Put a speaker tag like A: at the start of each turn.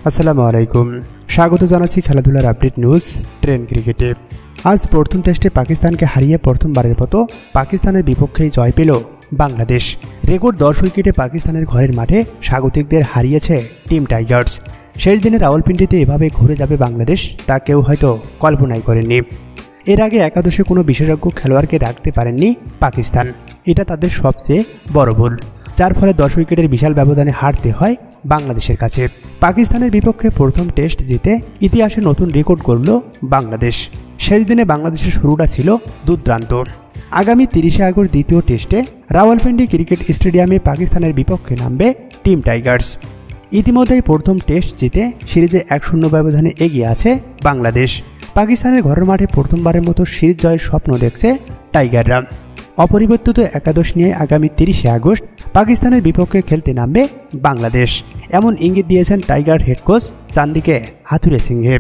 A: আসসালামু আলাইকুম। স্বাগত জানাচ্ছি খেলাধুলার আপডেট নিউজ ট্রেন ক্রিকেটে। আজ প্রথম টেস্টে পাকিস্তানকে হারিয়ে প্রথমবারের মতো পাকিস্তানের বিপক্ষেই জয় পেল বাংলাদেশ। রেকর্ড 10 উইকেটে পাকিস্তানের ঘরের মাঠে স্বাগতিকদের হারিয়েছে টিম টাইগার্স। শেষ দিনে রাওয়ালপিন্ডিতে এভাবে ঘুরে যাবে বাংলাদেশ তা কেউ হয়তো কল্পনাই করেননি। এর আগে একাদশে কোনো বিশেষজ্ঞ খেলোয়াড়কে রাখতে পারেননি পাকিস্তান। এটা তাদের সবচেয়ে বড় ভুল, যার ফলে 10 উইকেটের বিশাল ব্যবধানে হারতে হয় বাংলাদেশের কাছে। পাকিস্তানের বিপক্ষে প্রথম টেস্ট জিতে ইতিহাসে নতুন রেকর্ড গড়ল বাংলাদেশ। শেষ দিনে বাংলাদেশের শুরুটা ছিল দুর্দান্ত। আগামী 30শে আগস্ট দ্বিতীয় টেস্টে রাওয়ালপিন্ডি ক্রিকেট স্টেডিয়ামে পাকিস্তানের বিপক্ষে নামবে টিম টাইগার্স। ইতিমধ্যেই প্রথম টেস্ট জিতে সিরিজে 1-0 ব্যবধানে এগিয়ে আছে বাংলাদেশ। পাকিস্তানের ঘরের মাঠে প্রথমবারের মতো সিরিজ জয়ের স্বপ্ন দেখছে টাইগাররা। অপরিবর্তিত একাদশ নিয়ে আগামী 30শে আগস্ট পাকিস্তানের বিপক্ষে খেলতে নামবে বাংলাদেশ, এমন ইঙ্গিত দিয়েছেন টাইগার হেড কোচ চান্দিকে হাথুরে সিংহে।